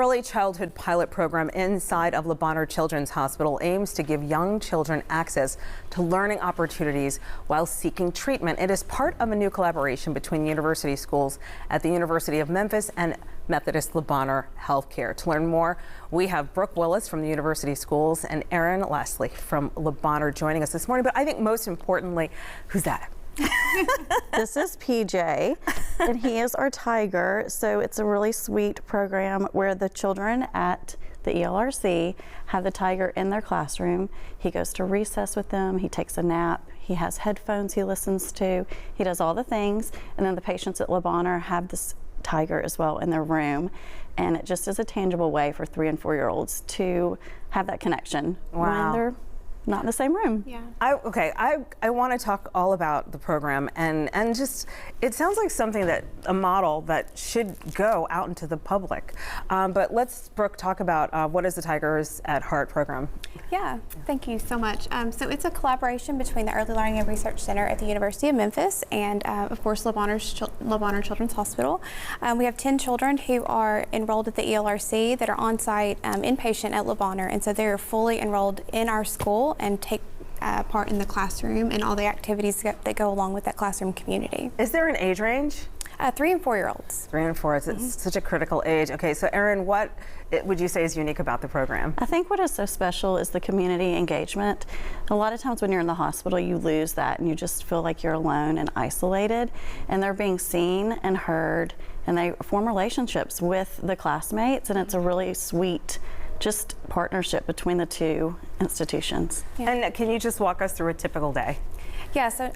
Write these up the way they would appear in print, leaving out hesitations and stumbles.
early childhood pilot program inside of Le Bonheur Children's Hospital aims to give young children access to learning opportunities while seeking treatment. It is part of a new collaboration between university schools at the University of Memphis and Methodist Le Bonheur Healthcare. To learn more, we have Brooke Willis from the university schools and Aaron Leslie from Le Bonheur joining us this morning. But I think most importantly, who's that? This is PJ, and he is our tiger. So it's a really sweet program where the children at the ELRC have the tiger in their classroom. He goes to recess with them, he takes a nap, he has headphones he listens to, he does all the things, and then the patients at Le Bonheur have this tiger as well in their room, and it just is a tangible way for 3- and 4-year-olds to have that connection when they're not in the same room. Yeah. I want to talk all about the program and just, it sounds like something that, a model that should go out into the public. But let's, Brooke, talk about what is the Tigers at Heart program? Yeah, thank you so much. So it's a collaboration between the Early Learning and Research Center at the University of Memphis and, of course, Le Bonheur Children's Hospital. We have 10 children who are enrolled at the ELRC that are on site inpatient at Le Bonheur, and so they're fully enrolled in our school and take part in the classroom and all the activities that go along with that classroom community. Is there an age range? 3- and 4-year-olds. 3 and 4, it's such a critical age. Okay, so Erin, what would you say is unique about the program? I think what is so special is the community engagement. A lot of times when you're in the hospital, you lose that and you just feel like you're alone and isolated, and they're being seen and heard, and they form relationships with the classmates, and it's a really sweet just partnership between the two institutions. Yeah. And can you just walk us through a typical day? Yeah, so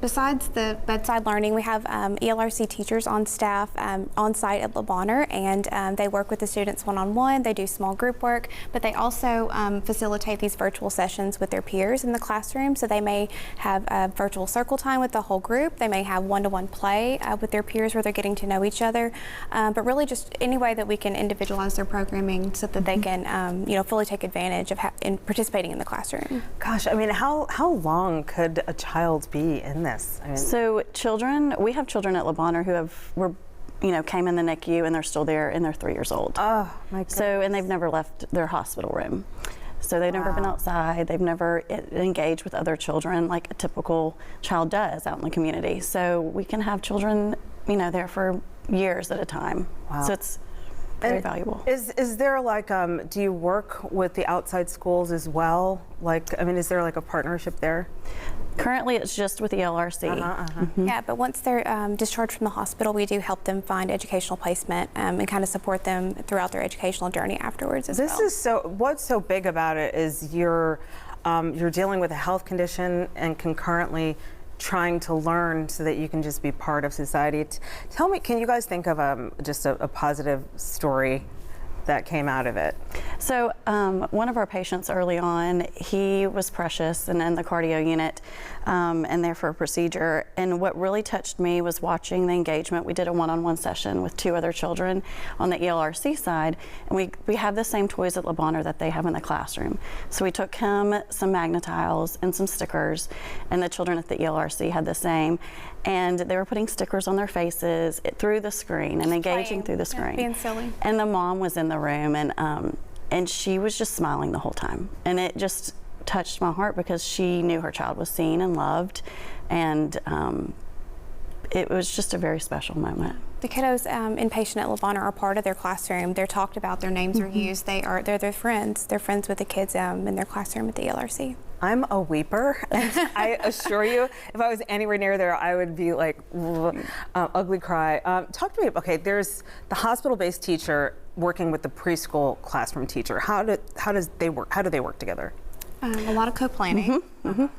besides the bedside learning, we have ELRC teachers on staff on site at Le Bonheur, and they work with the students one-on-one. They do small group work, but they also facilitate these virtual sessions with their peers in the classroom. So they may have a virtual circle time with the whole group. They may have one-to-one play with their peers where they're getting to know each other, but really just any way that we can individualize their programming so that they can fully take advantage of in participating in the classroom. Gosh, I mean, how long could a child be in this? I mean, so we have children at Le Bonheur who came in the NICU and they're still there and they're 3 years old. oh my goodness. So, and they've never left their hospital room. So they've never been outside, they've never engaged with other children like a typical child does out in the community. So we can have children, there for years at a time. Wow. So it's very valuable. Is there like, do you work with the outside schools as well? Like, I mean, is there like a partnership there? Currently, it's just with the ELRC. Yeah, but once they're discharged from the hospital, we do help them find educational placement and kind of support them throughout their educational journey afterwards as well. This is what's so big about it is you're dealing with a health condition and concurrently trying to learn so that you can just be part of society. Tell me, can you guys think of just a positive story that came out of it? So one of our patients early on, he was precious and in the cardio unit and there for a procedure. And what really touched me was watching the engagement. We did a one-on-one session with 2 other children on the ELRC side, and we have the same toys at Le Bonheur that they have in the classroom. So we took him some Magnetiles and some stickers, and the children at the ELRC had the same. And they were putting stickers on their faces through the screen and engaging through the screen. Being silly. And the mom was in the room, and she was just smiling the whole time. And it just touched my heart because she knew her child was seen and loved, and it was just a very special moment. The kiddos inpatient at Le Bonheur are part of their classroom. They're talked about, their names are used. They're their friends. They're friends with the kids in their classroom at the ELRC. I'm a weeper, and I assure you, if I was anywhere near there, I would be like, ugly cry. Talk to me, okay, there's the hospital-based teacher working with the preschool classroom teacher. How do they work together? A lot of co-planning.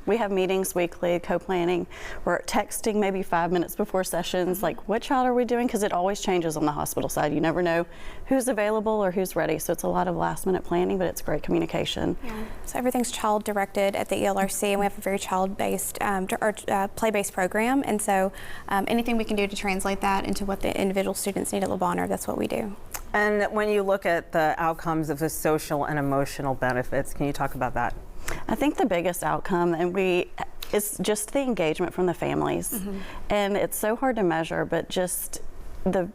We have meetings weekly, co-planning. We're texting maybe 5 minutes before sessions, like what child are we doing? Because it always changes on the hospital side. You never know who's available or who's ready. So it's a lot of last minute planning, but it's great communication. Yeah. So everything's child directed at the ELRC, and we have a very child-based play-based program. And so anything we can do to translate that into what the individual students need at Le Bonheur, that's what we do. And when you look at the outcomes of the social and emotional benefits, can you talk about that? I think the biggest outcome, is just the engagement from the families. And it's so hard to measure, but just the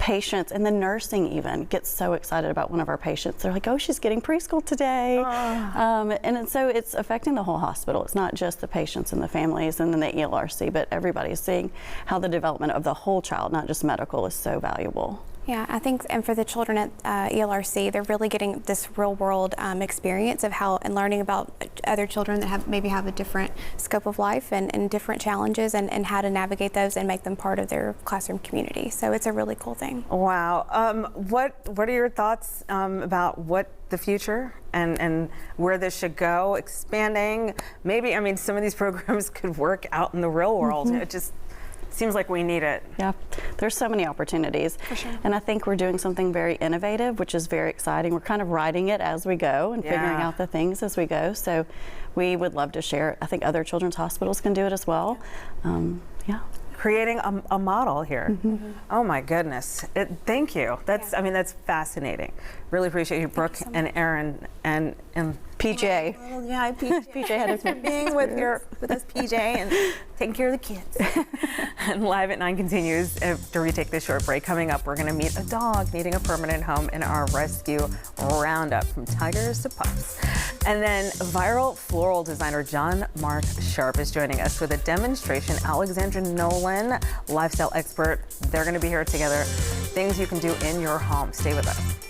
patients and the nursing even gets so excited about one of our patients. They're like, oh, she's getting preschool today. And so it's affecting the whole hospital. It's not just the patients and the families and then the ELRC, but everybody is seeing how the development of the whole child, not just medical, is so valuable. Yeah, I think, and for the children at ELRC, they're really getting this real-world experience of how and learning about other children that maybe have a different scope of life and different challenges, and how to navigate those and make them part of their classroom community. So it's a really cool thing. Wow. What are your thoughts about what the future and where this should go? Expanding, maybe. I mean, some of these programs could work out in the real world. It just seems like we need it. Yeah, there's so many opportunities. For sure. And I think we're doing something very innovative, which is very exciting. We're kind of writing it as we go and figuring out the things as we go. So we would love to share it. I think other children's hospitals can do it as well. Yeah. Creating a model here. Oh my goodness. Thank you. That's I mean, that's fascinating. Really appreciate you, Brooke and Aaron and PJ. Oh, yeah, PJ had to being with us, PJ, and taking care of the kids. And Live at 9 continues after we take this short break. Coming up, we're going to meet a dog needing a permanent home in our rescue roundup, from tigers to pups. And then viral floral designer John Mark Sharp is joining us with a demonstration. Alexandra Nolan, lifestyle expert, they're going to be here together. Things you can do in your home. Stay with us.